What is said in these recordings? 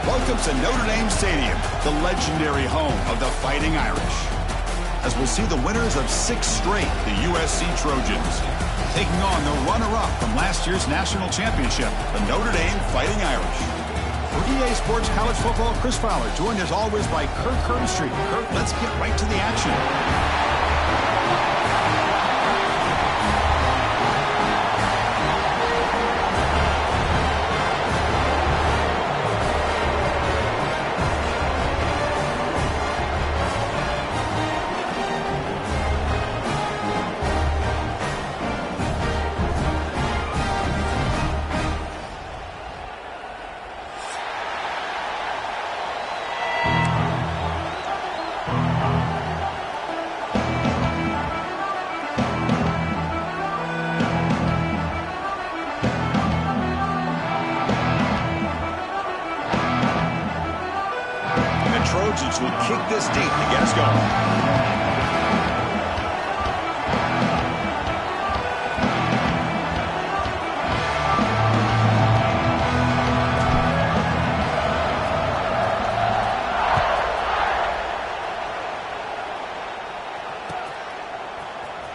Welcome to Notre Dame Stadium, the legendary home of the Fighting Irish. As we'll see the winners of 6 straight, the USC Trojans, taking on the runner-up from last year's national championship, the Notre Dame Fighting Irish. For EA Sports College Football, Chris Fowler, joined as always by Kirk Herbstreit. Kirk, let's get right to the action. Trojans will kick this deep to get us going.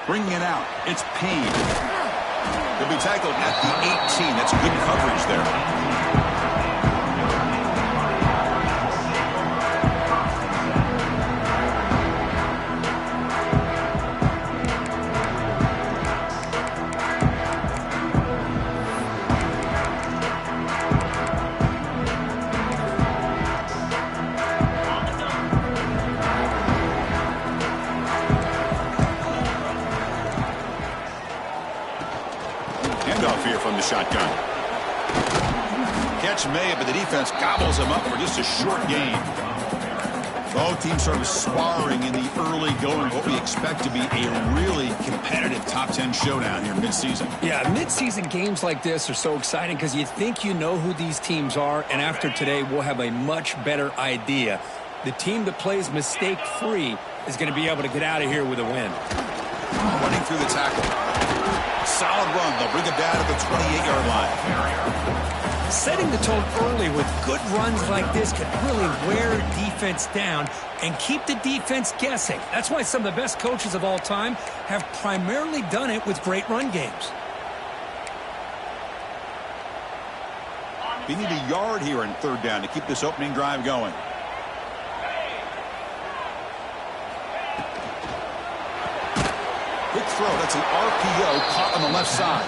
Bringing it out, it's Payne. He'll be tackled at the 18. That's good coverage there. Handoff here from the shotgun. Catch made, but the defense gobbles him up for just a short gain. Both teams sort of sparring in the early going, what we expect to be a really competitive top 10 showdown here mid-season. Yeah, mid-season games like this are so exciting because you think you know who these teams are, and after today we'll have a much better idea. The team that plays mistake-free is going to be able to get out of here with a win. Running through the tackle. Solid run. They'll bring it down to the 28-yard line. Setting the tone early with good runs like this can really wear defense down and keep the defense guessing. That's why some of the best coaches of all time have primarily done it with great run games. We need a yard here in third down to keep this opening drive going. Quick throw. That's an RPO caught on the left side.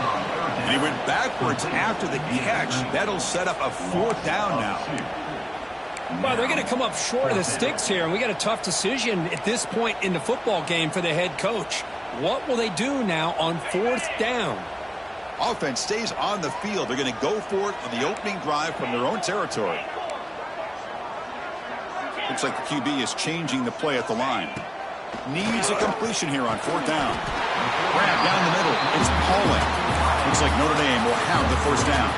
And he went backwards after the catch. That'll set up a 4th down now. Well, they're going to come up short of the sticks here, and we got a tough decision at this point in the football game for the head coach. What will they do now on 4th down? Offense stays on the field. They're going to go for it on the opening drive from their own territory. Looks like the QB is changing the play at the line. Needs a completion here on 4th down. Grab down the middle. It's Pauling. Looks like Notre Dame will have the first down.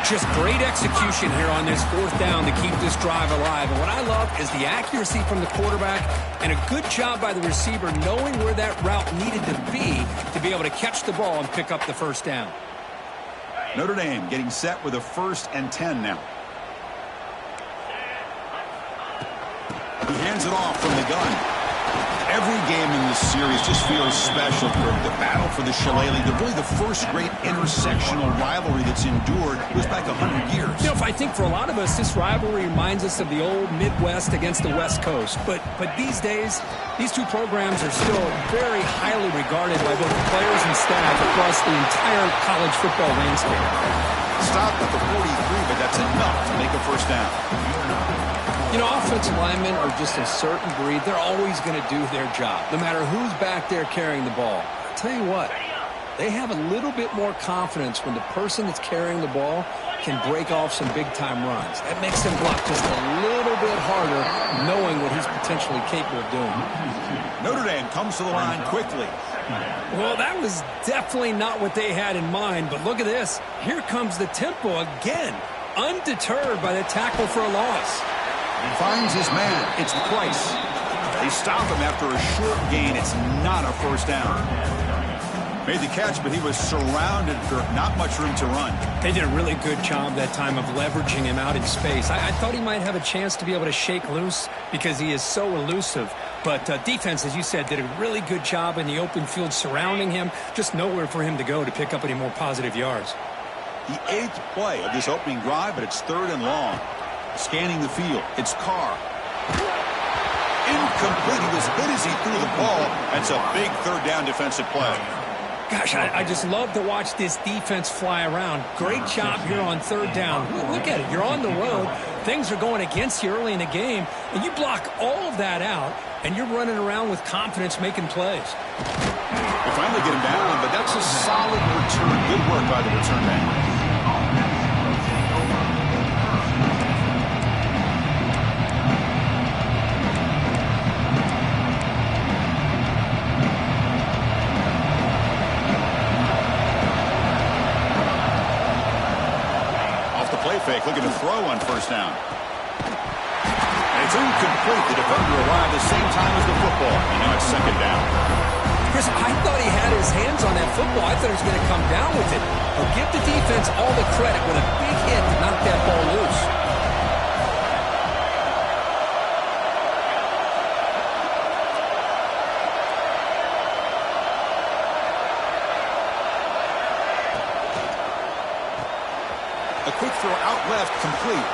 Just great execution here on this 4th down to keep this drive alive. And what I love is the accuracy from the quarterback and a good job by the receiver knowing where that route needed to be able to catch the ball and pick up the first down. Notre Dame getting set with a 1st and 10 now. He hands it off from the gun. Every game in this series just feels special for the battle for the Shillelagh. Really the first great intersectional rivalry that's endured was back 100 years. You know, I think for a lot of us, this rivalry reminds us of the old Midwest against the West Coast. But these days, these two programs are still very highly regarded by both the players and staff across the entire college football landscape. Stopped at the 43, but that's enough to make a first down. You know, offensive linemen are just a certain breed. They're always going to do their job, no matter who's back there carrying the ball. I'll tell you what, they have a little bit more confidence when the person that's carrying the ball can break off some big-time runs. That makes them block just a little bit harder, knowing what he's potentially capable of doing. Notre Dame comes to the line quickly. Well, that was definitely not what they had in mind, but look at this. Here comes the tempo again, undeterred by the tackle for a loss. Finds his man. It's Price. They stop him after a short gain. It's not a first down. Made the catch, but he was surrounded for not much room to run. They did a really good job that time of leveraging him out in space. I thought he might have a chance to be able to shake loose because he is so elusive. But defense, as you said, did a really good job in the open field surrounding him. Just nowhere for him to go to pick up any more positive yards. The 8th play of this opening drive, but it's 3rd and long. Scanning the field, it's Carr. Incomplete. He was hit as he threw the ball. That's a big 3rd down defensive play. Gosh, I just love to watch this defense fly around. Great job here on 3rd down. Look at it. You're on the road. Things are going against you early in the game, and you block all of that out, and you're running around with confidence making plays. They finally get him down, but that's a solid return. Good work by the return man. Fake, looking to throw on 1st down. And it's incomplete. The defender arrived at the same time as the football, and now it's 2nd down. Chris, I thought he had his hands on that football. I thought he was going to come down with it. But give the defense all the credit with a big hit to knock that ball loose. A quick throw out left, complete.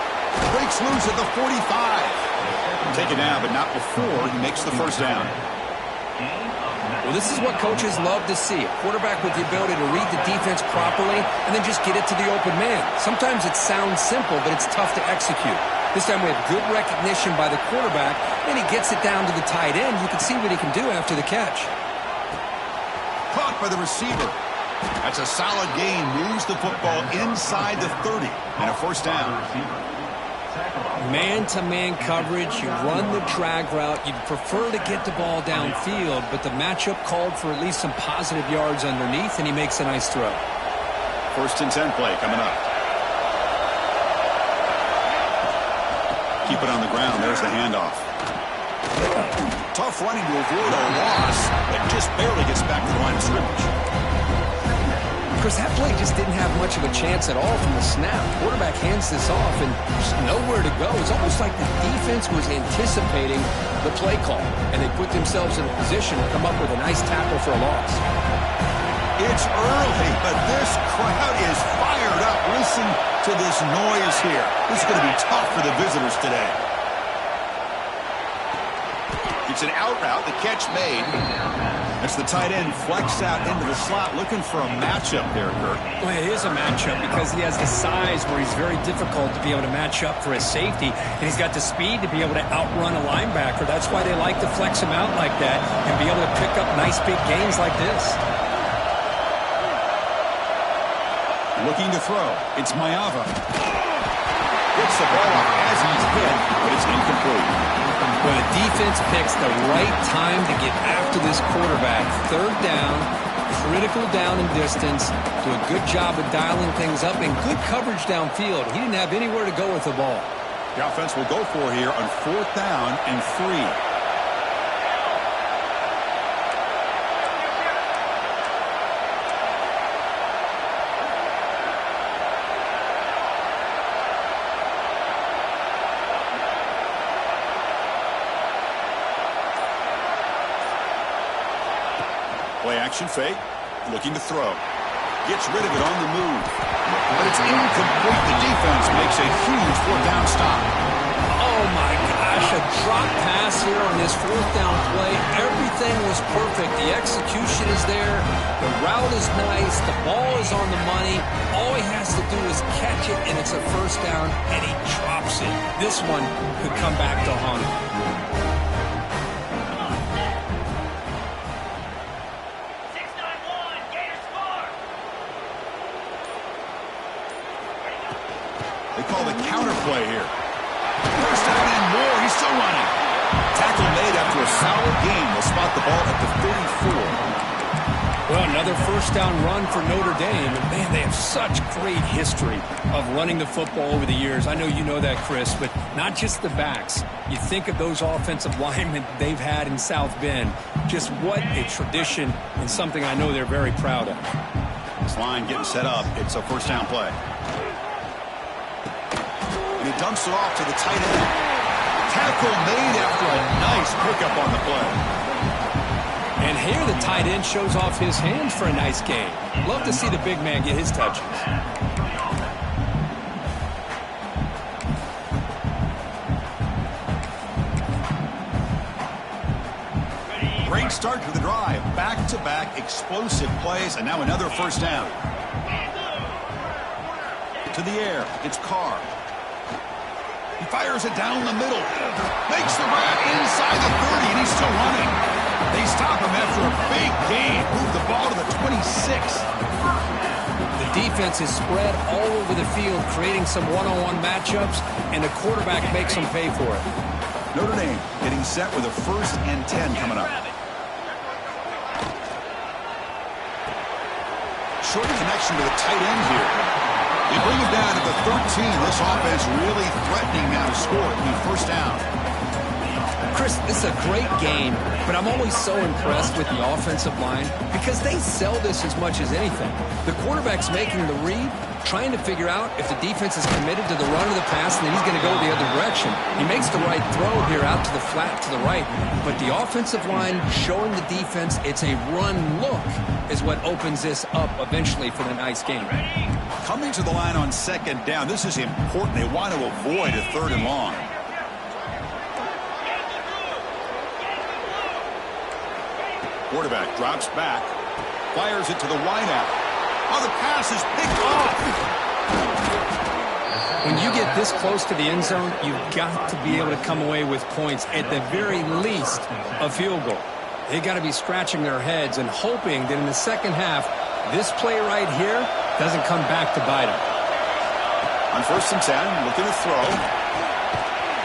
Breaks loose at the 45. Taken down, but not before he makes the 1st down. Well, this is what coaches love to see. A quarterback with the ability to read the defense properly and then just get it to the open man. Sometimes it sounds simple, but it's tough to execute. This time we have good recognition by the quarterback, and he gets it down to the tight end. You can see what he can do after the catch. Caught by the receiver. That's a solid gain. Moves the football inside the 30 and a 1st down. Man-to-man coverage. You run the drag route. You'd prefer to get the ball downfield, but the matchup called for at least some positive yards underneath, and he makes a nice throw. 1st and 10 play coming up. Keep it on the ground. There's the handoff. Tough running to avoid a loss, but just barely gets back to the line of scrimmage. Chris, that play just didn't have much of a chance at all from the snap. Quarterback hands this off and just nowhere to go. It's almost like the defense was anticipating the play call, and they put themselves in a position to come up with a nice tackle for a loss. It's early, but this crowd is fired up. Listen to this noise here. This is going to be tough for the visitors today. It's an out route, the catch made. As the tight end flex out into the slot, looking for a matchup there, Kurt. Well, it is a matchup because he has the size where he's very difficult to be able to match up for his safety, and he's got the speed to be able to outrun a linebacker. That's why they like to flex him out like that and be able to pick up nice big gains like this. Looking to throw. It's Mayava. Gets the ball off as he's hit, but it's incomplete. Well, the defense picks the right time to get after this quarterback. 3rd down, critical down and distance. Do a good job of dialing things up and good coverage downfield. He didn't have anywhere to go with the ball. The offense will go for here on 4th down and 3. Play action fake, looking to throw. Gets rid of it on the move. But it's incomplete. The defense makes a huge 4th down stop. Oh, my gosh, a drop pass here on this 4th down play. Everything was perfect. The execution is there. The route is nice. The ball is on the money. All he has to do is catch it, and it's a 1st down, and he drops it. This one could come back to haunt him. They call the counter play here. 1st down and more. He's still running. Tackle made after a solid gain. They'll spot the ball at the 34. Well, another first down run for Notre Dame. And, man, they have such great history of running the football over the years. I know you know that, Chris, but not just the backs. You think of those offensive linemen they've had in South Bend. Just what a tradition and something I know they're very proud of. This line getting set up. It's a first down play. And he dumps it off to the tight end. Tackle made after a nice pickup on the play. And here the tight end shows off his hands for a nice gain. Love to see the big man get his touches. Great start to the drive. Back-to-back explosive plays, and now another first down. To the air, it's Carr. He fires it down the middle. Makes the grab inside the 30, and he's still running. They stop him after a big gain. Move the ball to the 26. The defense is spread all over the field, creating some one-on-one matchups, and the quarterback makes them pay for it. Notre Dame getting set with a 1st and 10 coming up. Short connection to the tight end here. They bring him down to the 13. This offense really threatening now to score. It'll be first down. Chris, this is a great game, but I'm always so impressed with the offensive line because they sell this as much as anything. The quarterback's making the read, trying to figure out if the defense is committed to the run or the pass, and then he's going to go the other direction. He makes the right throw here out to the flat to the right, but the offensive line showing the defense it's a run look is what opens this up eventually for the nice game. Coming to the line on 2nd down, this is important. They want to avoid a 3rd and long. Quarterback drops back, fires it to the wideout. Oh, the pass is picked off. When you get this close to the end zone, you've got to be able to come away with points, at the very least, a field goal. They got to be scratching their heads and hoping that in the second half, this play right here doesn't come back to bite them. On 1st and 10, looking to throw.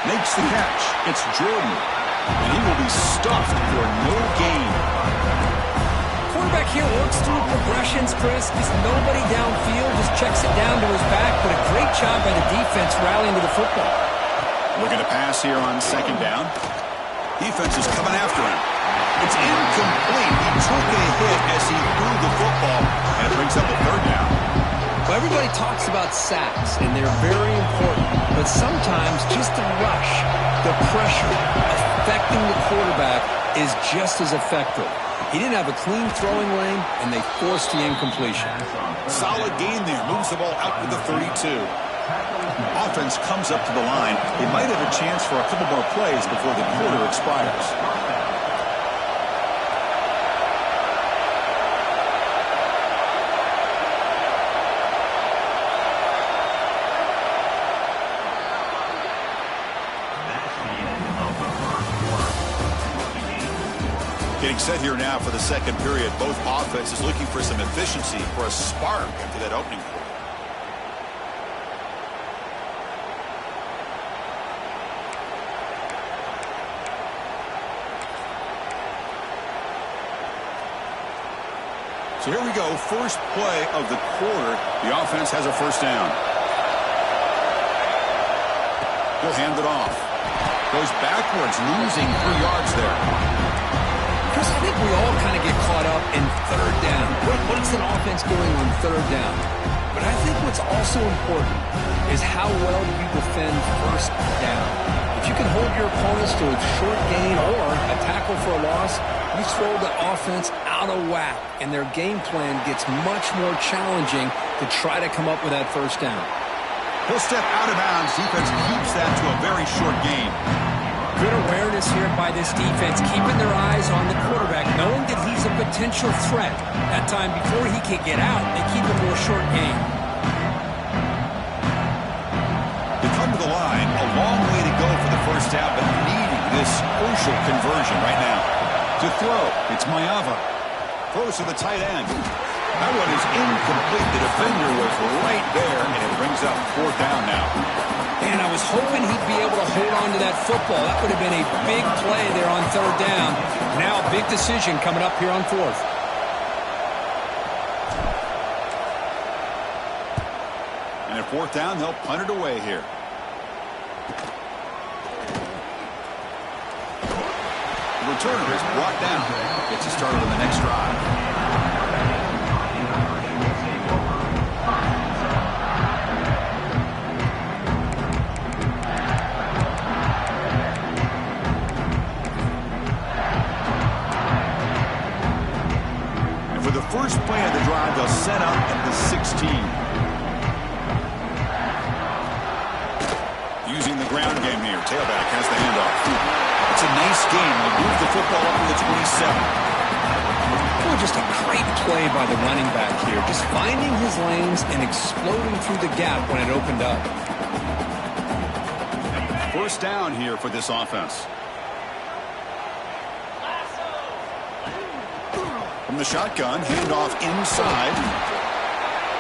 Makes the catch. It's Jordan. And he will be stuffed for no gain. Quarterback here works through progressions, Chris. Just nobody downfield, just checks it down to his back. But a great job by the defense rallying to the football. Looking to pass here on 2nd down. Defense is coming after him. It's incomplete. He took a hit as he threw the football, and it brings up a 3rd down. Well, everybody talks about sacks, and they're very important. But sometimes just the rush, the pressure, affecting the quarterback is just as effective. He didn't have a clean throwing lane, and they forced the incompletion. Solid gain there. Moves the ball out to the 32. Offense comes up to the line. They might have a chance for a couple more plays before the quarter expires. Getting set here now for the 2nd period. Both offenses looking for some efficiency, for a spark after that opening quarter. So here we go. First play of the quarter. The offense has a first down. He'll hand it off. Goes backwards, losing 3 yards there. Chris, I think we all kind of get caught up in 3rd down. What's an offense doing on 3rd down? But I think what's also important is how well do you defend 1st down. If you can hold your opponents to a short gain or a tackle for a loss, you throw the offense out of whack, and their game plan gets much more challenging to try to come up with that 1st down. He'll step out of bounds. Defense keeps that to a very short gain. Good awareness here by this defense, keeping their eyes on the quarterback, knowing that he's a potential threat. That time before he can get out, they keep him to a short gain. They come to the line, a long way to go for the first down, but needing this crucial conversion right now. To throw, it's Mayava. Throws to the tight end. That one is incomplete. The defender was right there, and it brings up 4th down now. And I was hoping he'd be able to hold on to that football. That would have been a big play there on 3rd down. Now a big decision coming up here on 4th. fourth down, they'll punt it away here. The returner is brought down. Gets us started on the next drive. For the first play of the drive, they'll set up at the 16. Using the ground game here. Tailback has the handoff. It's a nice game. They move the football up to the 27. Well, just a great play by the running back here. Just finding his lanes and exploding through the gap when it opened up. First down here for this offense. From the shotgun, handoff inside.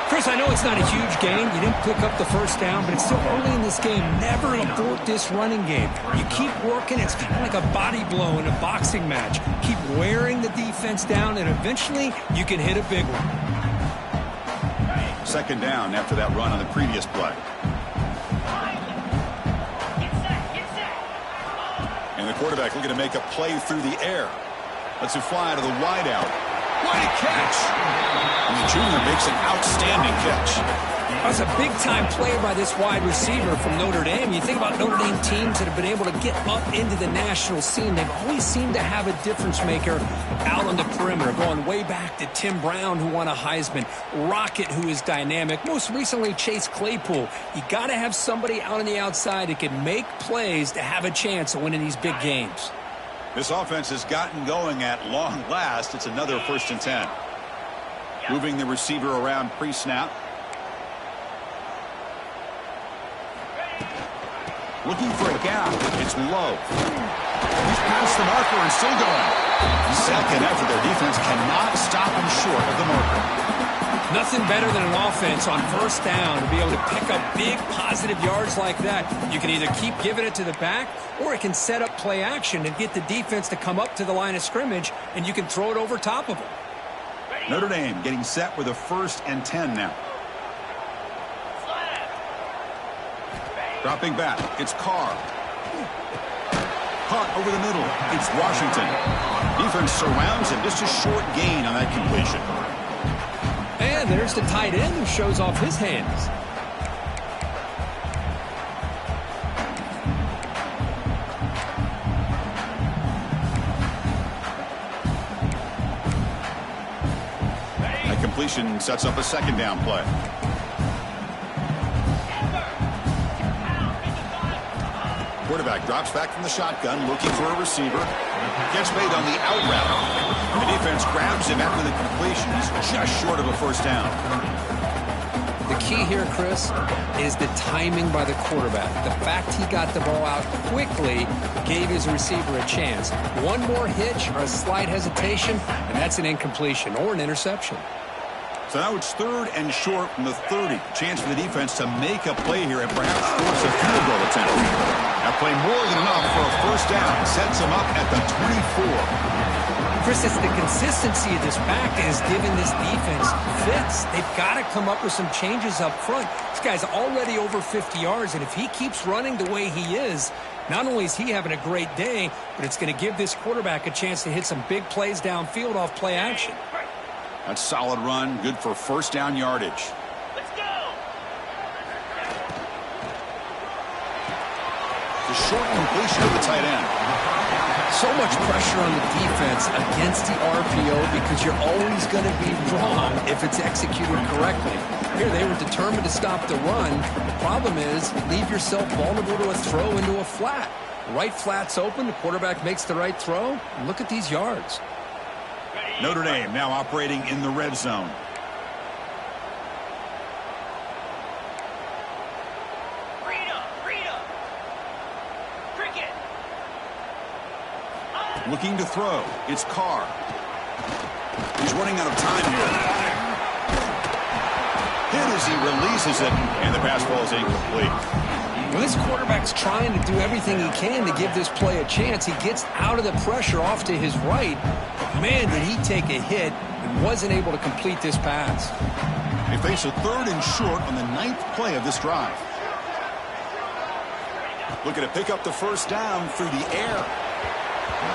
Chris, I know it's not a huge gain. You didn't pick up the first down, but it's still early in this game. Never abort this running game. You keep working. It's kind of like a body blow in a boxing match. Keep wearing the defense down, and eventually you can hit a big one. Second down after that run on the previous play. And the quarterback looking to make a play through the air. Lets it fly to the wideout. What a catch! And the junior makes an outstanding catch. That's a big-time play by this wide receiver from Notre Dame. You think about Notre Dame teams that have been able to get up into the national scene. They've always seemed to have a difference maker out on the perimeter, going way back to Tim Brown, who won a Heisman, Rocket, who is dynamic, most recently Chase Claypool. You got to have somebody out on the outside that can make plays to have a chance of winning these big games. This offense has gotten going at long last. It's another 1st and 10. Moving the receiver around pre-snap. Looking for a gap. It's low. He's past the marker and still going. Second effort. Their defense cannot stop him short of the marker. Nothing better than an offense on first down to be able to pick up big positive yards like that. You can either keep giving it to the back, or it can set up play action and get the defense to come up to the line of scrimmage, and you can throw it over top of them. Notre Dame getting set with a 1st and 10 now. Dropping back. It's Carr. Caught over the middle. It's Washington. Defense surrounds him. Just a short gain on that completion. And there's the tight end who shows off his hands. That completion sets up a second down play. Quarterback drops back from the shotgun, looking for a receiver. Gets made on the out route. The defense grabs him after the completion. He's just short of a first down. The key here, Chris, is the timing by the quarterback. The fact he got the ball out quickly gave his receiver a chance. One more hitch or a slight hesitation, and that's an incompletion or an interception. So now it's 3rd and short from the 30. Chance for the defense to make a play here and perhaps force a field goal attempt. That play more than enough for a first down. Sets him up at the 24. Chris, it's the consistency of this back that has given this defense fits. They've got to come up with some changes up front. This guy's already over 50 yards, and if he keeps running the way he is, not only is he having a great day, but it's going to give this quarterback a chance to hit some big plays downfield off play action. That's a solid run, good for first down yardage. Let's go. The short completion of the tight end. So much pressure on the defense against the RPO because you're always going to be wrong if it's executed correctly. Here, they were determined to stop the run. The problem is, leave yourself vulnerable to a throw into a flat. Right flat's open, the quarterback makes the right throw. Look at these yards. Notre Dame now operating in the red zone. Looking to throw. It's Carr. He's running out of time here. Hit as he releases it, and the pass ball is incomplete. Well, this quarterback's trying to do everything he can to give this play a chance. He gets out of the pressure off to his right. But man, did he take a hit and wasn't able to complete this pass. They face a 3rd and short on the 9th play of this drive. Looking to pick up the first down through the air.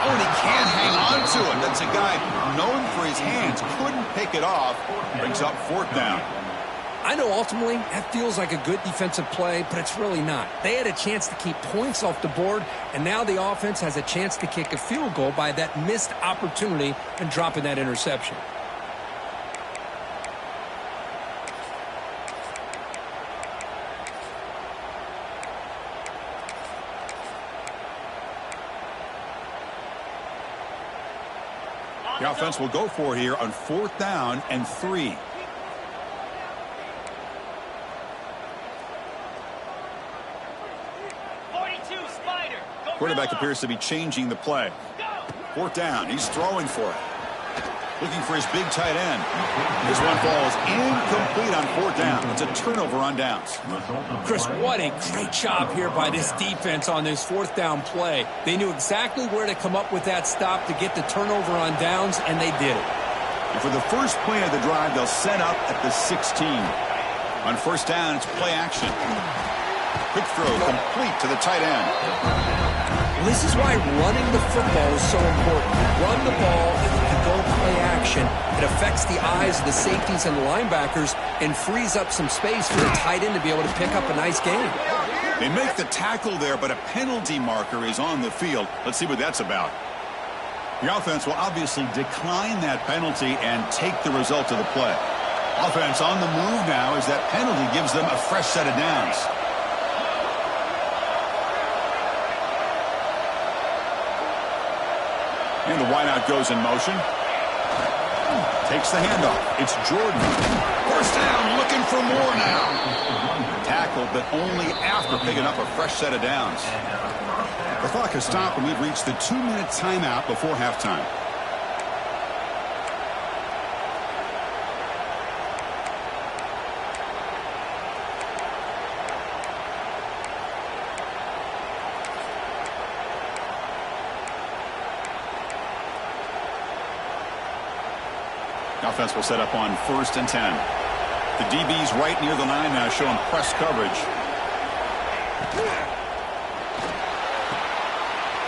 Oh, and he can't hang on to it. That's a guy known for his hands. Couldn't pick it off. Brings up 4th down. I know ultimately that feels like a good defensive play, but it's really not. They had a chance to keep points off the board, and now the offense has a chance to kick a field goal by that missed opportunity and dropping that interception. The offense will go for here on 4th down and 3. Quarterback appears to be changing the play. 4th down. He's throwing for it. Looking for his big tight end. This one falls incomplete on 4th down. It's a turnover on downs. Chris, what a great job here by this defense on this 4th down play. They knew exactly where to come up with that stop to get the turnover on downs, and they did it. And for the first play of the drive, they'll set up at the 16. On 1st down, it's play action. Quick throw complete to the tight end. This is why running the football is so important. You run the ball, and then you go play action. It affects the eyes of the safeties and the linebackers and frees up some space for the tight end to be able to pick up a nice game. They make the tackle there, but a penalty marker is on the field. Let's see what that's about. The offense will obviously decline that penalty and take the result of the play. Offense on the move now as that penalty gives them a fresh set of downs. And the wideout goes in motion. Takes the handoff. It's Jordan. 1st down, looking for more now. Tackled, but only after picking up a fresh set of downs. The clock has stopped, and we've reached the 2-minute timeout before halftime. Offense will set up on 1st and 10. The DB's right near the line now, showing press coverage.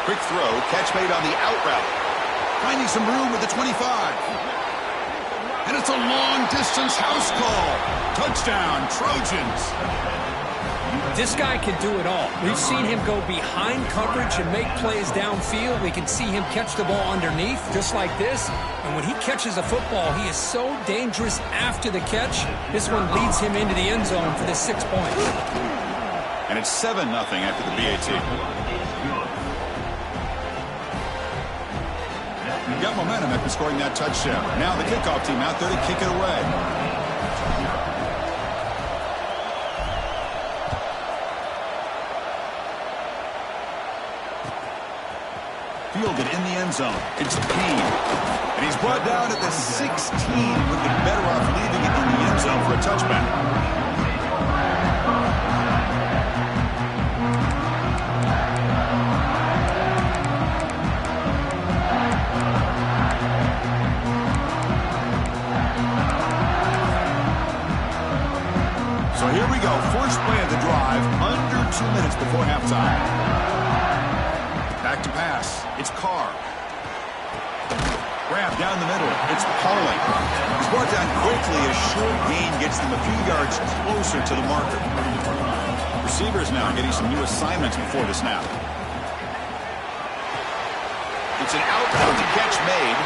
Quick throw, catch made on the out route. Finding some room with the 25. And it's a long-distance house call. Touchdown, Trojans. This guy can do it all. We've seen him go behind coverage and make plays downfield. We can see him catch the ball underneath, just like this. And when he catches a football, he is so dangerous after the catch. This one leads him into the end zone for the 6 points. And it's 7-0 after the BAT. Got momentum after scoring that touchdown. Now the kickoff team out there to kick it away. Fielded in the end zone. It's Payne. And he's brought down at the 16. Would be better off leaving it in the end zone for a touchback. So here we go. First play of the drive. Under 2 minutes before halftime. Back to pass. It's Carr. Grab down the middle. It's Pauling. He's brought down quickly. A short gain gets them a few yards closer to the marker. Receivers now getting some new assignments before the snap. It's an out route to catch made.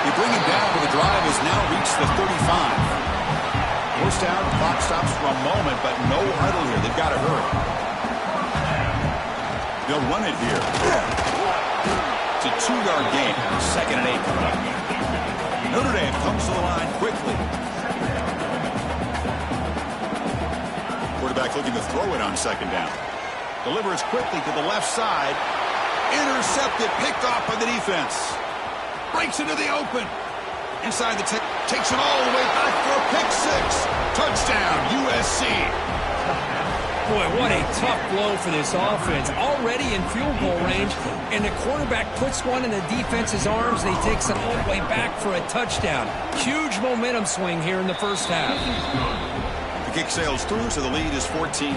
They bring him down, but the drive has now reached the 35. First down, clock stops for a moment, but no huddle here. They've got to hurry. They'll run it here. It's a 2-yard gain. 2nd and 8. Notre Dame comes to the line quickly. Quarterback looking to throw it on 2nd down. Delivers quickly to the left side. Intercepted, picked off by the defense. Breaks into the open. Inside the takes it all the way back for a pick 6. Touchdown, USC. Boy, what a tough blow for this offense. Already in field goal range, and the quarterback puts one in the defense's arms, and he takes it all the way back for a touchdown. Huge momentum swing here in the first half. The kick sails through, so the lead is 14-0.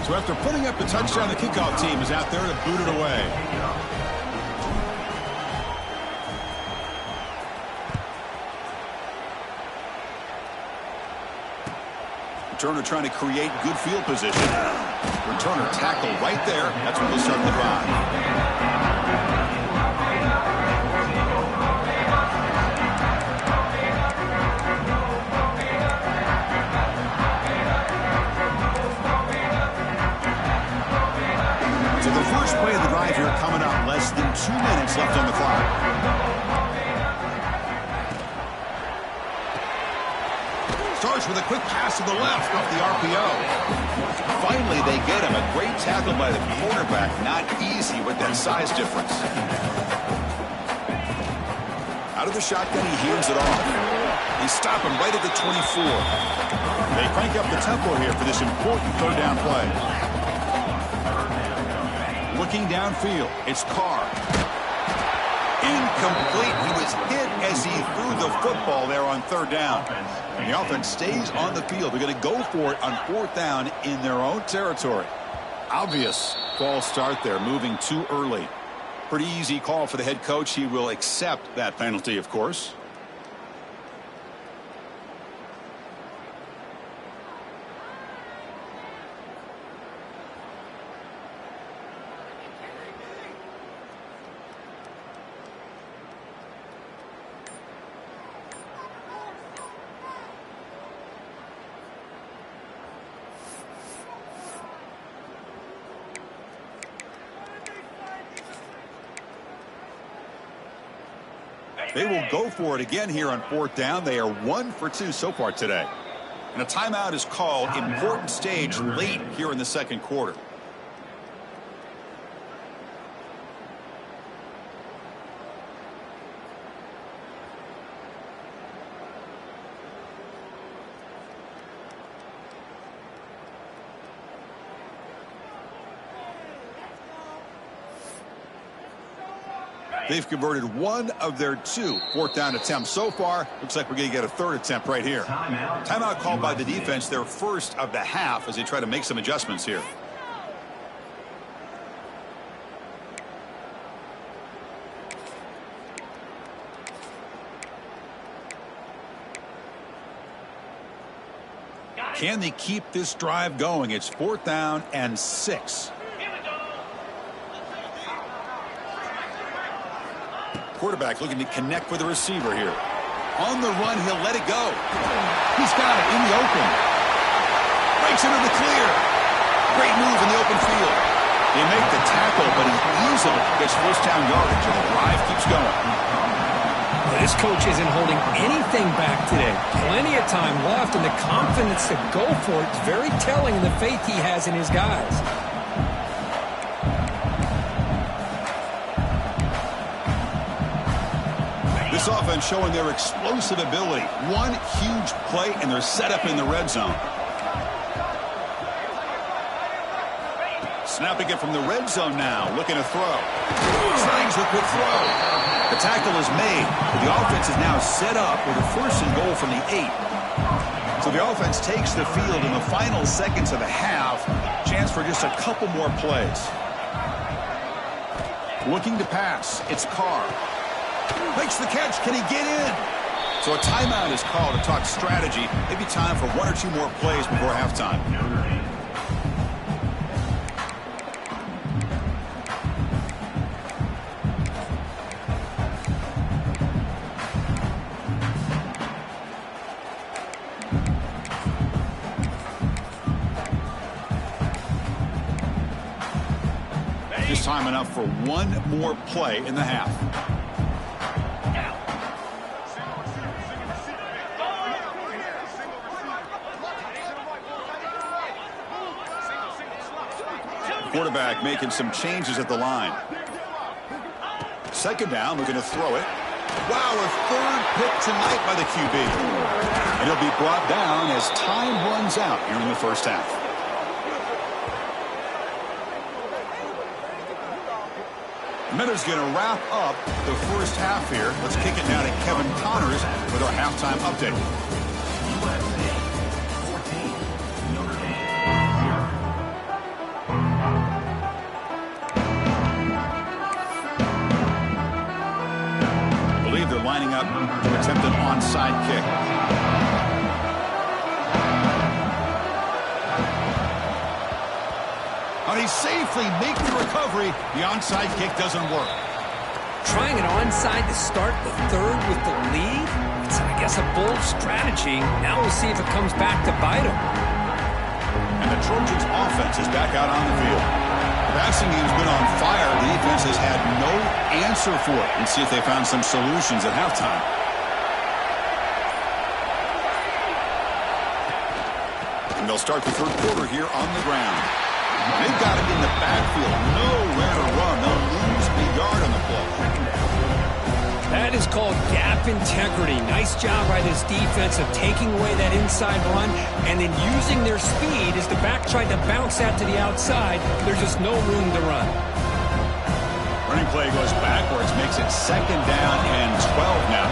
So after putting up the touchdown, the kickoff team is out there to boot it away. Returner trying to create good field position. Returner tackle right there. That's when they'll start the drive. So the first play of the drive here coming up. Less than 2 minutes left on the clock. Starts with a quick pass to the left off the RPO. Finally, they get him. A great tackle by the quarterback. Not easy with that size difference. Out of the shotgun, he hears it off. They stop him right at the 24. They crank up the tempo here for this important third down play. Looking downfield, it's Carr. Incomplete. He was hit as he threw the football there on third down. And the offense stays on the field. They're going to go for it on fourth down in their own territory. Obvious false start there, moving too early. Pretty easy call for the head coach. He will accept that penalty, of course. They will go for it again here on fourth down. They are 1 for 2 so far today. And a timeout is called. Important stage late here in the second quarter. They've converted 1 of their 2 fourth down attempts so far. Looks like we're going to get a third attempt right here. Timeout called by the defense, their first of the half, as they try to make some adjustments here. Can they keep this drive going? It's fourth down and 6. Quarterback looking to connect with the receiver here. On the run, he'll let it go. He's got it in the open. Breaks into the clear. Great move in the open field. They make the tackle, but he easily gets first down yardage, and the drive keeps going. Well, this coach isn't holding anything back today. Plenty of time left, and the confidence to go for it is very telling in the faith he has in his guys. This offense showing their explosive ability. One huge play, and they're set up in the red zone. Snapping it from the red zone now, looking to throw. Slangs the quick throw. The tackle is made. The offense is now set up with a first and goal from the 8. So the offense takes the field in the final seconds of the half. Chance for just a couple more plays. Looking to pass. It's Carr. Makes the catch. Can he get in? So a timeout is called to talk strategy. Maybe time for 1 or 2 more plays before halftime. Just time enough for 1 more play in the half. quarterback making some changes at the line. Second down, looking to throw it. Wow, a third pick tonight by the QB. And he'll be brought down as time runs out here in the first half. Miller's going to wrap up the first half here. Let's kick it now to Kevin Connors with our halftime update. I believe they're lining up to attempt an onside kick. He safely makes the recovery. The onside kick doesn't work. Trying an onside to start the third with the lead? It's, I guess, a bold strategy. Now we'll see if it comes back to bite him. And the Trojans' offense is back out on the field. The passing game's been on fire. The defense has had no answer for it. Let's see if they found some solutions at halftime. And they'll start the third quarter here on the ground. They've got it in the backfield. Nowhere to run. They'll lose a yard on the play. That is called gap integrity. Nice job by this defense of taking away that inside run and then using their speed as the back tried to bounce that to the outside. There's just no room to run. Running play goes backwards, makes it second down and 12 now.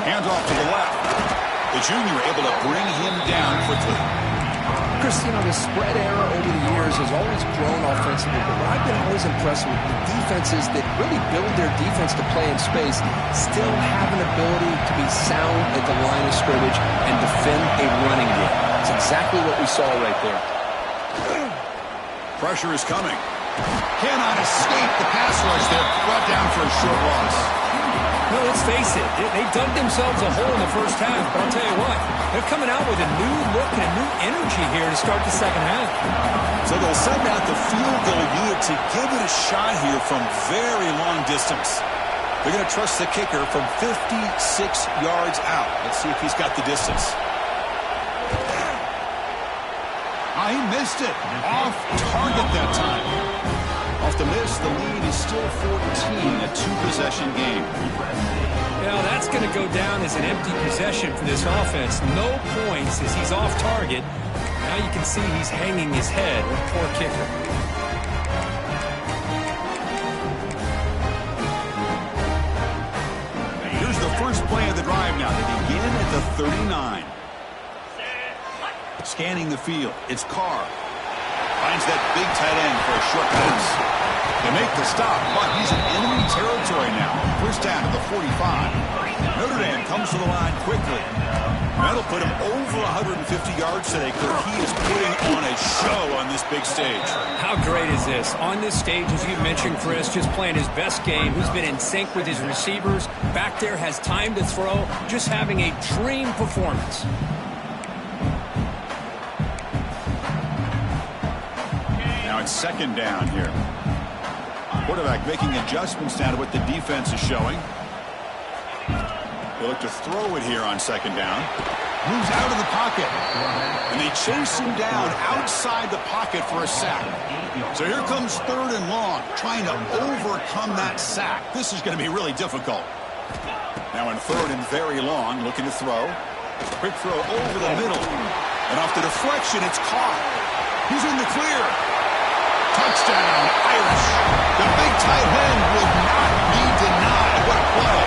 Hands off to the left. The junior able to bring him down quickly. Chris, you know, the spread era over the years has always grown offensively, but what I've been always impressed with the defenses that really build their defense to play in space still have an ability to be sound at the line of scrimmage and defend a running game. It's exactly what we saw right there. Pressure is coming. Cannot escape the pass rush there. Brought down for a short loss. No, let's face it, they dug themselves a hole in the first half, but I'll tell you what, they're coming out with a new look and a new energy here to start the second half. So they'll send out the field goal unit to give it a shot here from very long distance. They're going to trust the kicker from 56 yards out. Let's see if he's got the distance. He missed it. Off target that time. Off the miss, the lead is still 14, a two-possession game. Now that's going to go down as an empty possession for this offense. No points as he's off target. Now you can see he's hanging his head. Poor kicker. Here's the first play of the drive now. They begin at the 39. Scanning the field, it's Carr. Finds that big tight end for a short pass. They make the stop, but he's in enemy territory now. First down to the 45. Notre Dame comes to the line quickly. That'll put him over 150 yards today, Kirk. He is putting on a show on this big stage. How great is this? On this stage, as you mentioned, Chris, just playing his best game. He's been in sync with his receivers. Back there, has time to throw. Just having a dream performance. It's second down here. Quarterback making adjustments now to what the defense is showing. They look to throw it here on second down. Moves out of the pocket. And they chase him down outside the pocket for a sack. So here comes third and long, trying to overcome that sack. This is going to be really difficult. Now in third and very long, looking to throw. Quick throw over the middle. And off the deflection, it's caught. He's in the clear. Touchdown, Irish. The big tight end will not be denied. What a play.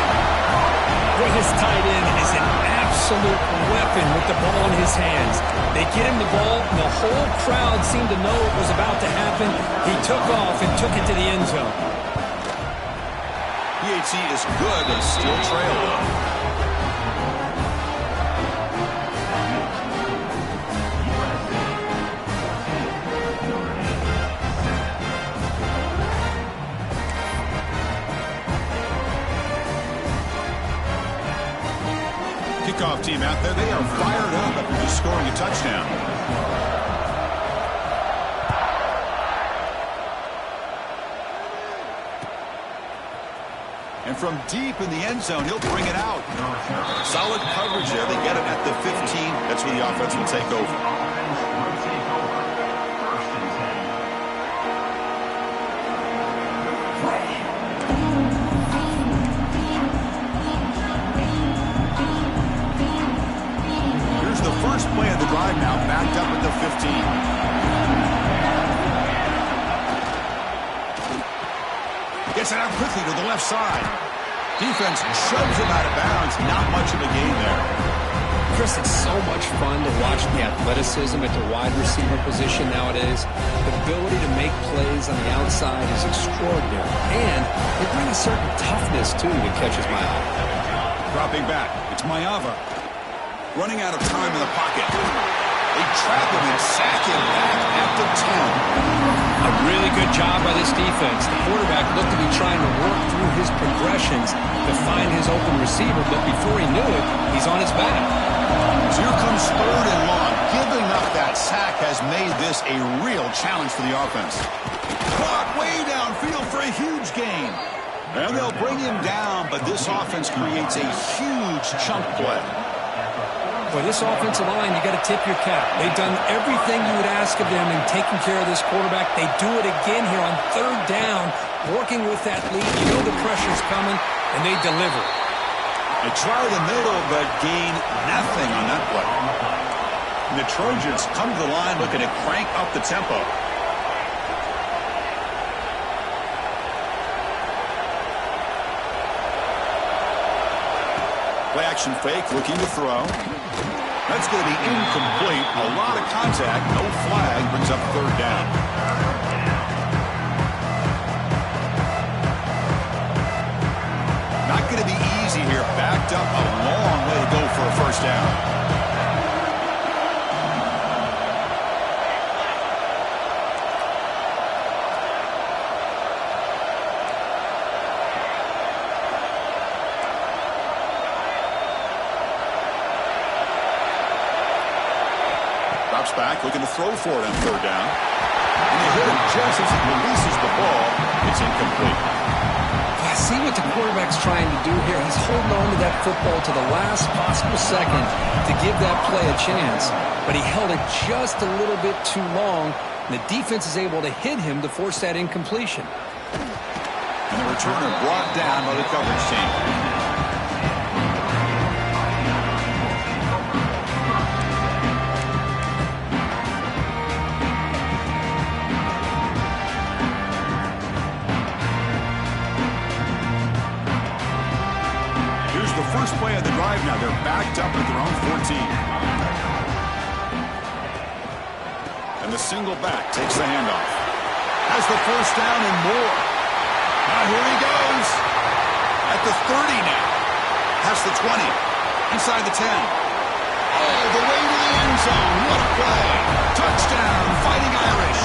Boy, this tight end is an absolute weapon with the ball in his hands. They get him the ball, and the whole crowd seemed to know it was about to happen. He took off and took it to the end zone. PAT is good, but still trail though. Kickoff team out there, they are fired up after just scoring a touchdown. And from deep in the end zone, he'll bring it out. Solid coverage there. They get him at the 15. That's where the offense will take over. First play of the drive now, backed up at the 15. Gets it out quickly to the left side. Defense shoves him out of bounds. Not much of a gain there. Chris, it's so much fun to watch the athleticism at the wide receiver position nowadays. The ability to make plays on the outside is extraordinary. And they bring a certain toughness, too, that catches my eye. Dropping back. It's Mayava. Running out of time in the pocket. They trap him and sack him back at the 10. A really good job by this defense. The quarterback looked to be trying to work through his progressions to find his open receiver, but before he knew it, he's on his back. So here comes 3rd and long. Giving up that sack has made this a real challenge for the offense. Clock way downfield for a huge gain. And they'll bring him down, but this offense creates a huge chunk play. For this offensive line, you got to tip your cap. They've done everything you would ask of them in taking care of this quarterback. They do it again here on 3rd down, working with that lead. You know the pressure's coming, and they deliver. They try the middle, but gain nothing on that play. And the Trojans come to the line looking to crank up the tempo. Play action fake, looking to throw. That's going to be incomplete. A lot of contact, no flag, brings up 3rd down. Not going to be easy here. Backed up a long way to go for a 1st down. Back, looking to throw for it on 3rd down. And they hit him just as he releases the ball. It's incomplete. I see what the quarterback's trying to do here. He's holding on to that football to the last possible second to give that play a chance. But he held it just a little bit too long. And the defense is able to hit him to force that incompletion. And the returner brought down by the coverage team. First play of the drive now. They're backed up at their own 14. And the single back takes the handoff. Has the 1st down and more. Now here he goes. At the 30 now. Past the 20. Inside the 10. All the way to the end zone. What a play. Touchdown, Fighting Irish.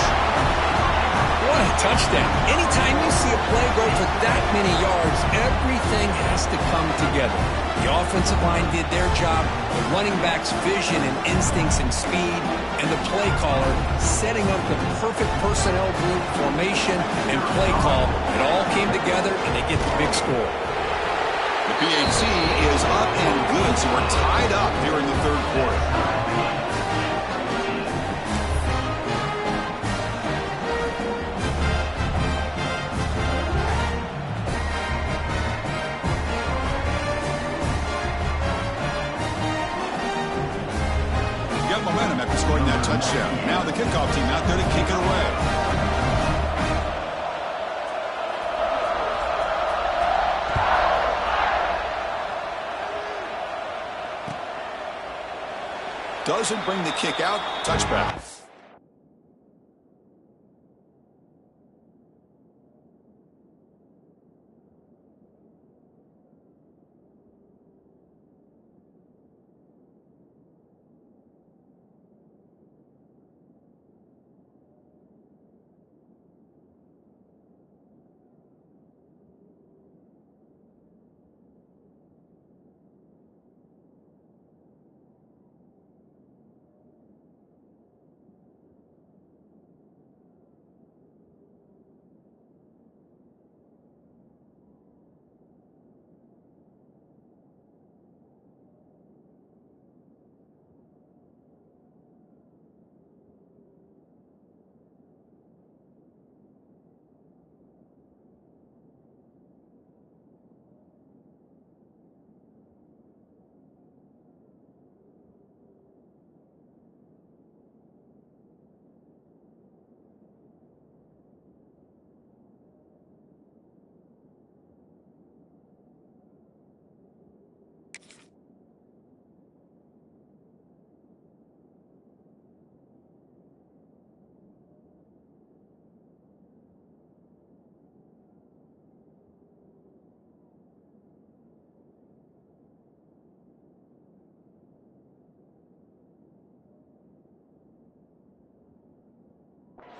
What a touchdown. Anytime you see a play go for that many yards, everything has to come together. The offensive line did their job, the running back's vision and instincts and speed, and the play caller setting up the perfect personnel group, formation, and play call. It all came together, and they get the big score. The PAT is up and good, so we're tied up here in the 3rd quarter. Momentum after scoring that touchdown. Now the kickoff team out there to kick it away. Doesn't bring the kick out. Touchback.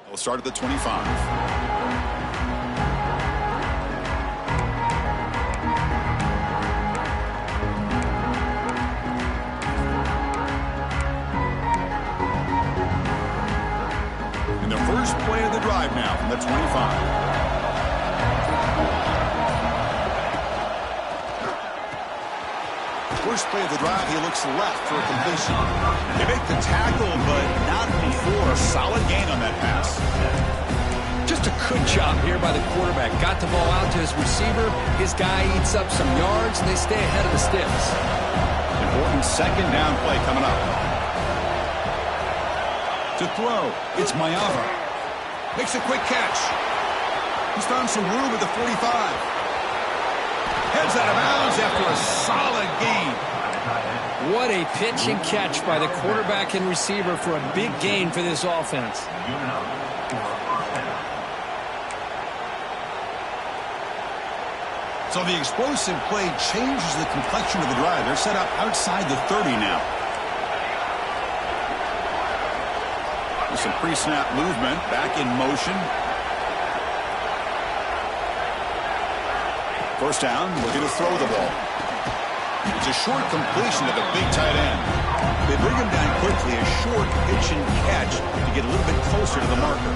We'll start at the 25. First play of the drive now from the 25. First play of the drive, he looks left for a completion. They make the tackle, but not before. A solid gain on that pass. Just a good job here by the quarterback. Got the ball out to his receiver. His guy eats up some yards, and they stay ahead of the sticks. Important second down play coming up. To throw, it's Mayava. Makes a quick catch. He's found some room at the 45. Heads out of bounds after a solid gain. What a pitch and catch by the quarterback and receiver for a big gain for this offense. So the explosive play changes the complexion of the drive. They're set up outside the 30 now. Some pre-snap movement, back in motion. First down, looking to throw the ball. It's a short completion to the big tight end. They bring him down quickly, a short pitch and catch to get a little bit closer to the marker.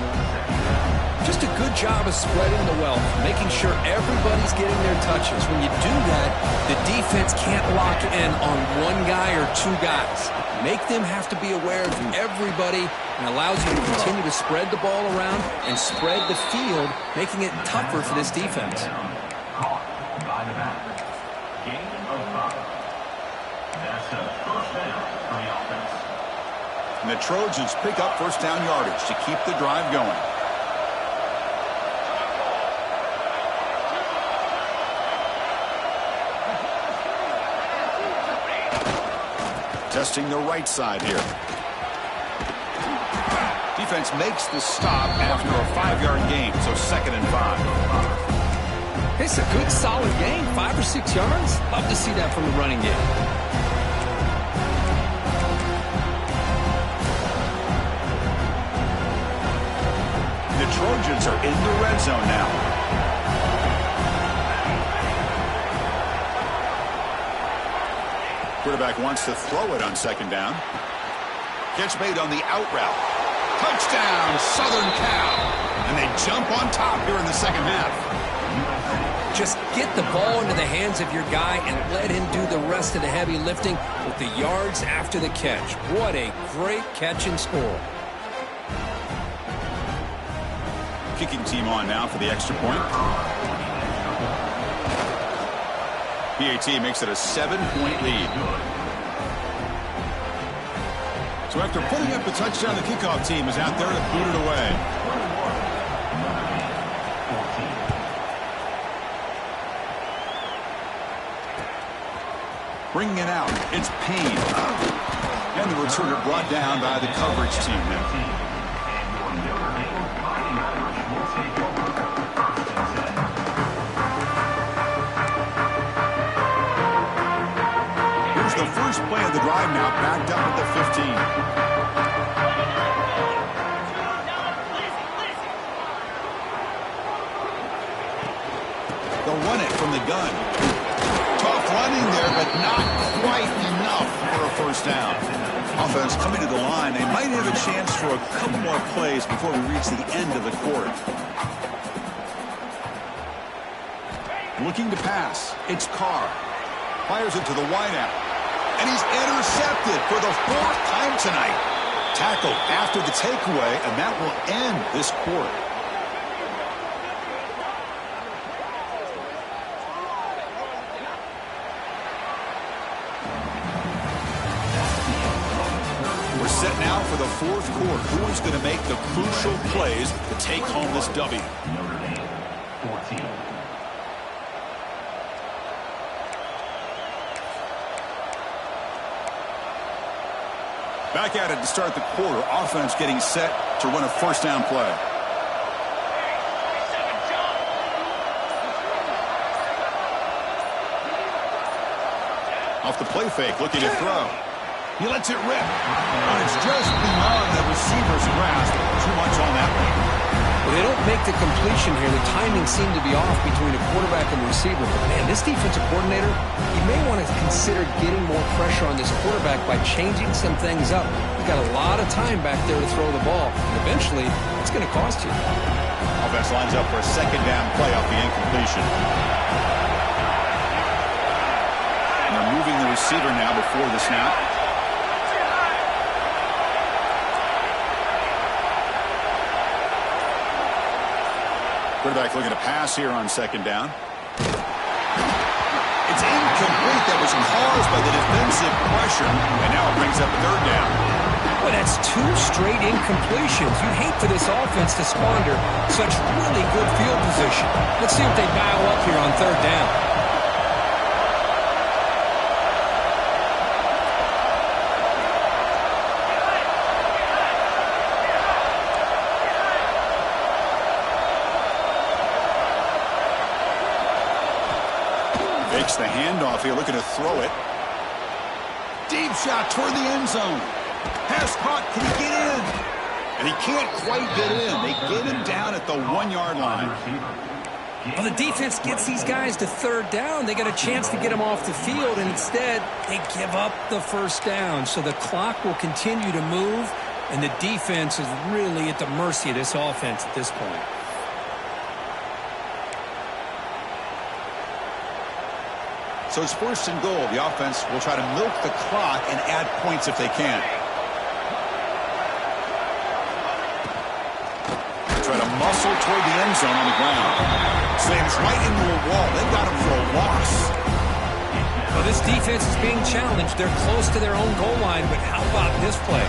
Just a good job of spreading the wealth, making sure everybody's getting their touches. When you do that, the defense can't lock in on one guy or two guys. Make them have to be aware of everybody, and allows you to continue to spread the ball around and spread the field, making it tougher for this defense. And the Trojans pick up first down yardage to keep the drive going. Testing the right side here. Defense makes the stop after a 5-yard gain, so 2nd and 5. It's a good, solid gain, 5 or 6 yards. Love to see that from the running game. The Trojans are in the red zone now. Quarterback wants to throw it on 2nd down. Catch made on the out route. Touchdown, Southern Cal. And they jump on top here in the second half. Just get the ball into the hands of your guy and let him do the rest of the heavy lifting with the yards after the catch. What a great catch and score. Kicking team on now for the extra point. PAT makes it a 7-point lead. So after putting up the touchdown, the kickoff team is out there to boot it away. Bringing it out, it's Payne. And the returner brought down by the coverage team now. The first play of the drive now, backed up at the 15. They'll run it from the gun. Tough running there, but not quite enough for a first down. Offense coming to the line. They might have a chance for a couple more plays before we reach the end of the quarter. Looking to pass. It's Carr. Fires it to the wideout. And he's intercepted for the 4th time tonight. Tackled after the takeaway, and that will end this quarter. We're set now for the 4th quarter. Who is going to make the crucial plays to take home this W? Notre Dame, 14. Back at it to start the quarter. Offense getting set to run a first down play. Off the play fake, looking to throw. He lets it rip. And it's just beyond the receiver's grasp. Too much on that one. make the completion here. The timing seemed to be off between a quarterback and the receiver. But, man, this defensive coordinator, he may want to consider getting more pressure on this quarterback by changing some things up. You've got a lot of time back there to throw the ball. And eventually, it's going to cost you. Offense lines up for a second down play off the incompletion. And they're moving the receiver now before the snap. Quarterback looking to pass here on second down. It's incomplete. That was caused by the defensive pressure. And now it brings up third down. Well, that's 2 straight incompletions. You'd hate for this offense to squander such really good field position. Let's see if they dial up here on third down. Fakes the handoff here, looking to throw it. Deep shot toward the end zone. Pass caught. Can he get in? And he can't quite get in. They get him down at the 1-yard line. Well, the defense gets these guys to third down. They got a chance to get them off the field, and instead they give up the first down. So the clock will continue to move, and the defense is really at the mercy of this offense at this point. So it's first and goal. The offense will try to milk the clock and add points if they can. Try to muscle toward the end zone on the ground. Slams right into a wall. They got him for a loss. Well, this defense is being challenged. They're close to their own goal line, but how about this play?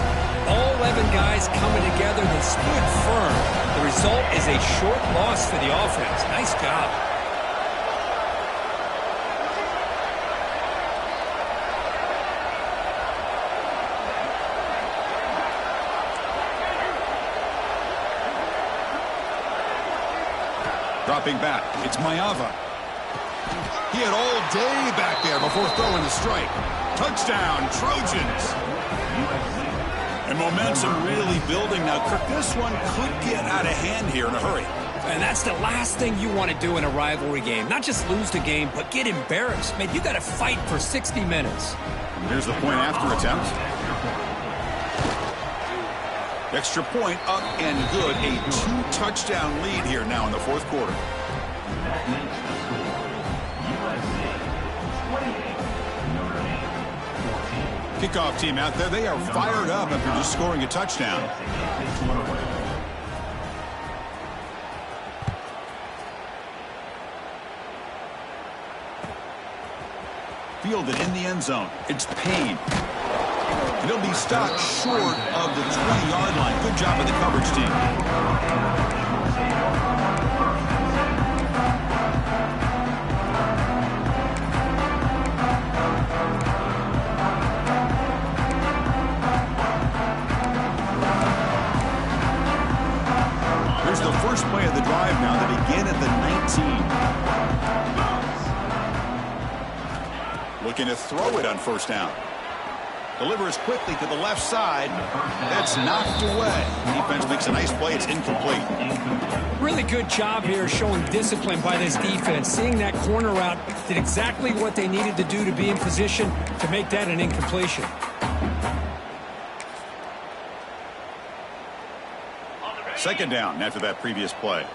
All 11 guys coming together. They stood firm. The result is a short loss for the offense. Nice job. Dropping back, it's Mayava. He had all day back there before throwing the strike. Touchdown, Trojans. And momentum really building now. Kirk, this one could get out of hand here in a hurry. And that's the last thing you want to do in a rivalry game. Not just lose the game, but get embarrassed. Man, you got to fight for 60 minutes. And here's the point after attempt. Extra point up and good. A 2-touchdown lead here now in the fourth quarter. Kickoff team out there. They are fired up after just scoring a touchdown. Fielded in the end zone. It's Payne. And he'll be stopped short of the 20-yard line. Good job by the coverage team. Here's the first play of the drive now. They begin at the 19. Looking to throw it on first down. Delivers quickly to the left side. That's knocked away. Defense makes a nice play. It's incomplete. Really good job here showing discipline by this defense. Seeing that corner route did exactly what they needed to do to be in position to make that an incompletion. Second down after that previous play.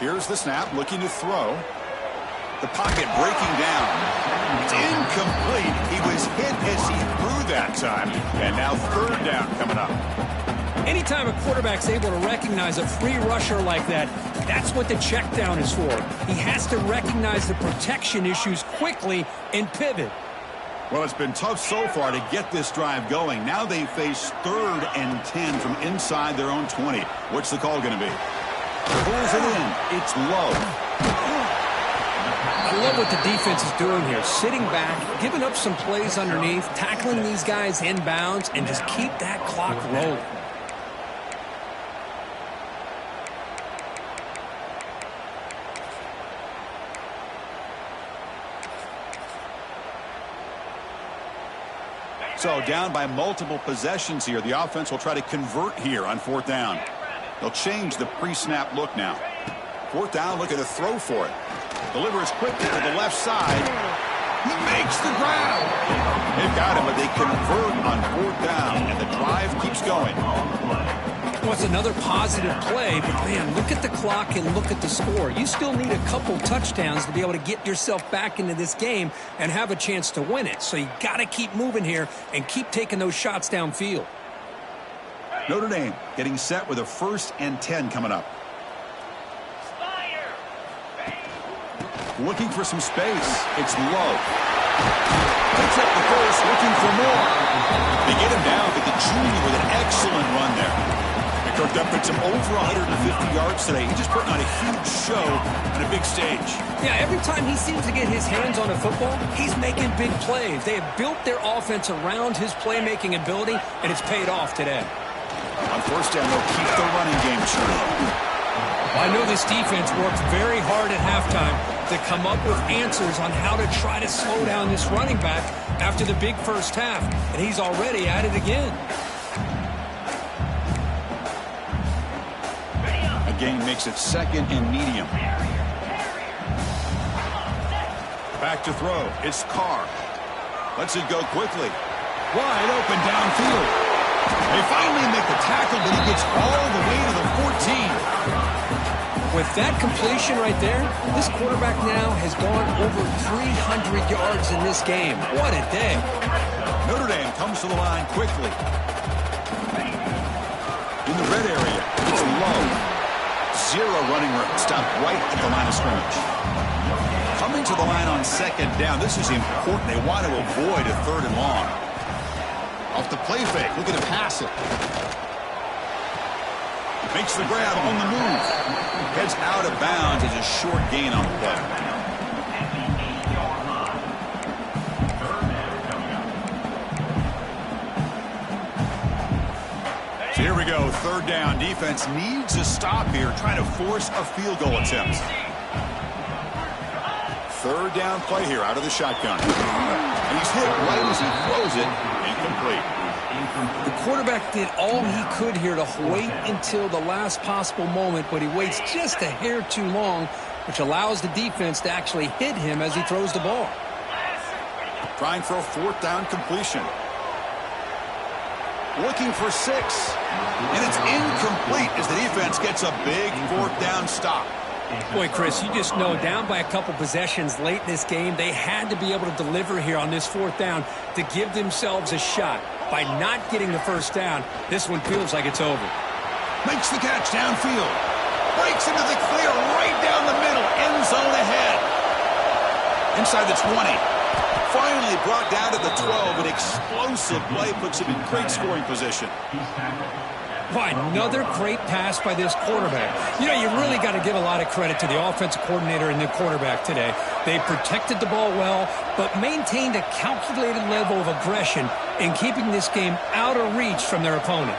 Here's the snap, looking to throw. The pocket breaking down. It's incomplete. He was hit as he threw that time. And now third down coming up. Anytime a quarterback's able to recognize a free rusher like that, that's what the check down is for. He has to recognize the protection issues quickly and pivot. Well, it's been tough so far to get this drive going. Now they face 3rd and 10 from inside their own 20. What's the call going to be? Pulls it in. It's low. I love what the defense is doing here. Sitting back, giving up some plays underneath, tackling these guys inbounds, and just keep that clock rolling. So down by multiple possessions here. The offense will try to convert here on 4th down. They'll change the pre-snap look now. 4th down, looking to throw for it. Delivers quickly to the left side. He makes the grab. They've got him, but they convert on 4th down, and the drive keeps going. Well, it's another positive play, but man, look at the clock and look at the score. You still need a couple touchdowns to be able to get yourself back into this game and have a chance to win it. So you got to keep moving here and keep taking those shots downfield. Notre Dame getting set with a 1st and 10 coming up. Looking for some space. It's low. Picks up the first, looking for more. They get him down, but the junior with an excellent run there. They cooked up at some over 150 yards today. He's just putting on a huge show on a big stage. Yeah, every time he seems to get his hands on a football, he's making big plays. They have built their offense around his playmaking ability, and it's paid off today. On 1st down, they'll keep the running game churning. I know this defense worked very hard at halftime to come up with answers on how to try to slow down this running back after the big first half, and he's already at it again. A gain makes it 2nd and medium. Back to throw. It's Carr. Lets it go quickly. Wide open downfield. They finally make the tackle, but he gets all the way to the 14. With that completion right there, this quarterback now has gone over 300 yards in this game. What a day. Notre Dame comes to the line quickly. In the red area, it's low. 0 running room. Stopped right at the line of scrimmage. Coming to the line on 2nd down. This is important. They want to avoid a 3rd and long. Off the play fake. Looking to pass it. Makes the grab on the move. Heads out of bounds as a short gain on the play. So here we go. 3rd down. Defense needs a stop here, trying to force a field goal attempt. 3rd down play here out of the shotgun. And he's hit right as he throws it. Incomplete. The quarterback did all he could here to wait until the last possible moment, but he waits just a hair too long, which allows the defense to actually hit him as he throws the ball. Trying for a 4th down completion. Looking for 6. And it's incomplete as the defense gets a big 4th down stop. Boy, Chris, you just know down by a couple possessions late in this game, they had to be able to deliver here on this 4th down to give themselves a shot. By not getting the 1st down, this one feels like it's over. Makes the catch downfield. Breaks into the clear right down the middle. End zone ahead. Inside the 20. Finally brought down to the 12. An explosive play puts him in great scoring position. Boy, another great pass by this quarterback. You know, you really got to give a lot of credit to the offensive coordinator and the quarterback today. They protected the ball well, but maintained a calculated level of aggression in keeping this game out of reach from their opponent.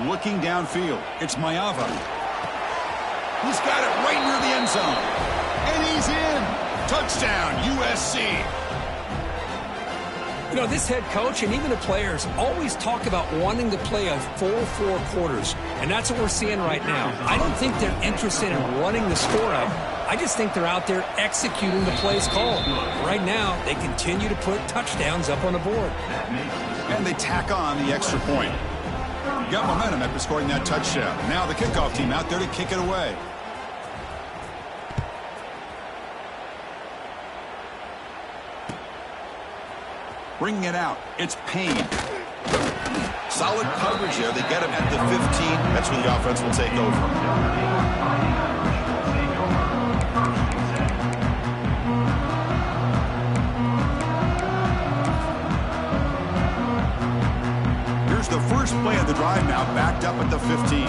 Looking downfield, it's Mayava. He's got it right near the end zone. And he's in. Touchdown, USC. You know, this head coach and even the players always talk about wanting to play a full 4 quarters. And that's what we're seeing right now. I don't think they're interested in running the score up. I just think they're out there executing the plays called. Right now, they continue to put touchdowns up on the board. And they tack on the extra point. Got momentum after scoring that touchdown. Now the kickoff team out there to kick it away. Bringing it out, it's Payne. Solid coverage there. They get him at the 15. That's where the offense will take over. The first play of the drive now backed up at the 15.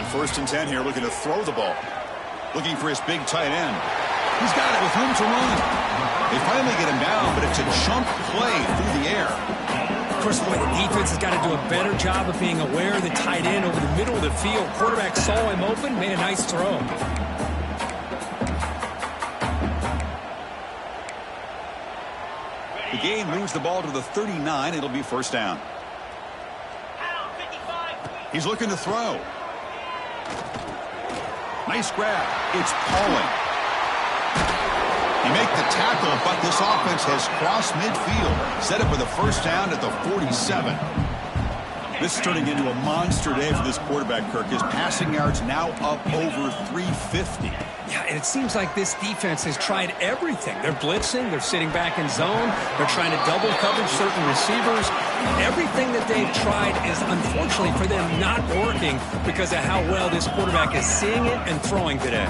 1st and 10 here, looking to throw the ball. Looking for his big tight end. He's got it with room to run. They finally get him down, but it's a chunk play through the air. Of course, the defense has got to do a better job of being aware of the tight end over the middle of the field. Quarterback saw him open, made a nice throw. The game moves the ball to the 39. It'll be 1st down. He's looking to throw. Nice grab. It's Pauling. He make the tackle, but this offense has crossed midfield. Set up with a 1st down at the 47. This is turning into a monster day for this quarterback, Kirk. His passing yards now up over 350. Yeah, and it seems like this defense has tried everything. They're blitzing. They're sitting back in zone. They're trying to double coverage certain receivers. Everything that they've tried is, unfortunately for them, not working because of how well this quarterback is seeing it and throwing today.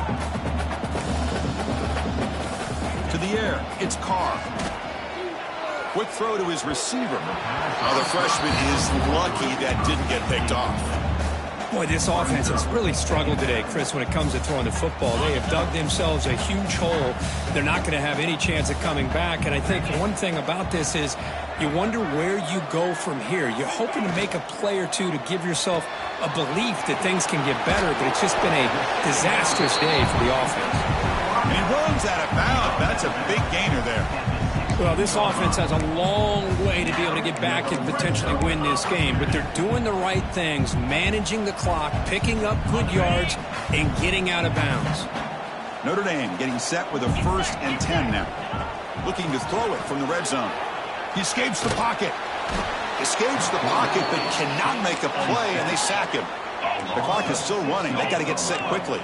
To the air, it's Carr. Quick throw to his receiver. The freshman is lucky that didn't get picked off. Boy, this offense has really struggled today, Chris, when it comes to throwing the football. They have dug themselves a huge hole. They're not going to have any chance of coming back. And I think one thing about this is you wonder where you go from here. You're hoping to make a play or two to give yourself a belief that things can get better, but it's just been a disastrous day for the offense. And he runs out of bounds. That's a big gainer there. Well, this offense has a long way to be able to get back and potentially win this game, but they're doing the right things, managing the clock, picking up good yards, and getting out of bounds. Notre Dame getting set with a 1st and 10 now. Looking to throw it from the red zone. He escapes the pocket. Escapes the pocket, but cannot make a play, and they sack him. The clock is still running. They got to get set quickly.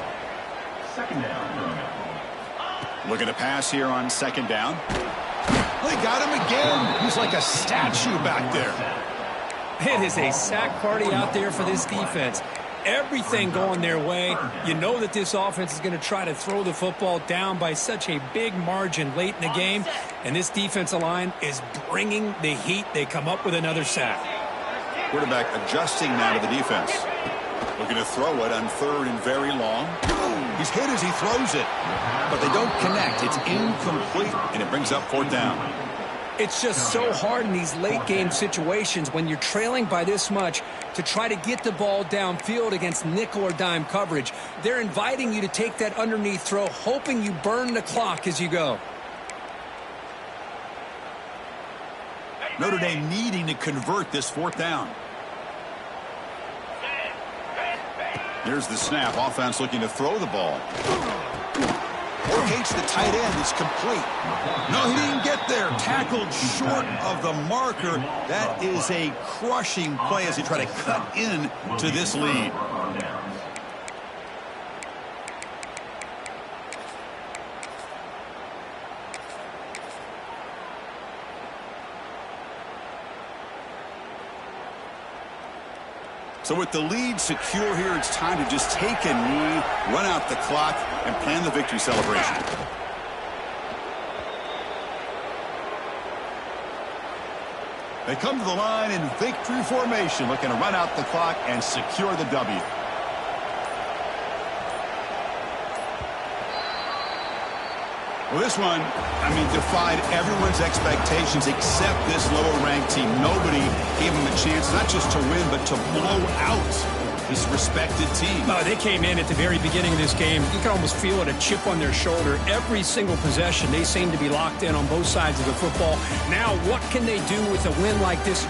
2nd down. Looking to pass here on 2nd down. They got him again. He's like a statue back there. It is a sack party out there for this defense. Everything going their way. You know that this offense is going to try to throw the football down by such a big margin late in the game. And this defensive line is bringing the heat. They come up with another sack. Quarterback adjusting now to the defense. Looking to throw it on 3rd and very long. He's hit as he throws it, but they don't connect. It's incomplete, and it brings up 4th down. It's just so hard in these late game situations when you're trailing by this much to try to get the ball downfield against nickel or dime coverage. They're inviting you to take that underneath throw, hoping you burn the clock as you go. Notre Dame needing to convert this 4th down. Here's the snap. Offense looking to throw the ball. Locates the tight end. It's complete. No, he didn't get there. Tackled short of the marker. That is a crushing play as they try to cut in to this lead. So with the lead secure here, it's time to just take a knee, run out the clock, and plan the victory celebration. They come to the line in victory formation, looking to run out the clock and secure the W. Well, this one, defied everyone's expectations except this lower-ranked team. Nobody gave them a chance not just to win, but to blow out this respected team. They came in at the very beginning of this game. You can almost feel it, a chip on their shoulder. Every single possession, they seem to be locked in on both sides of the football. Now, what can they do with a win like this?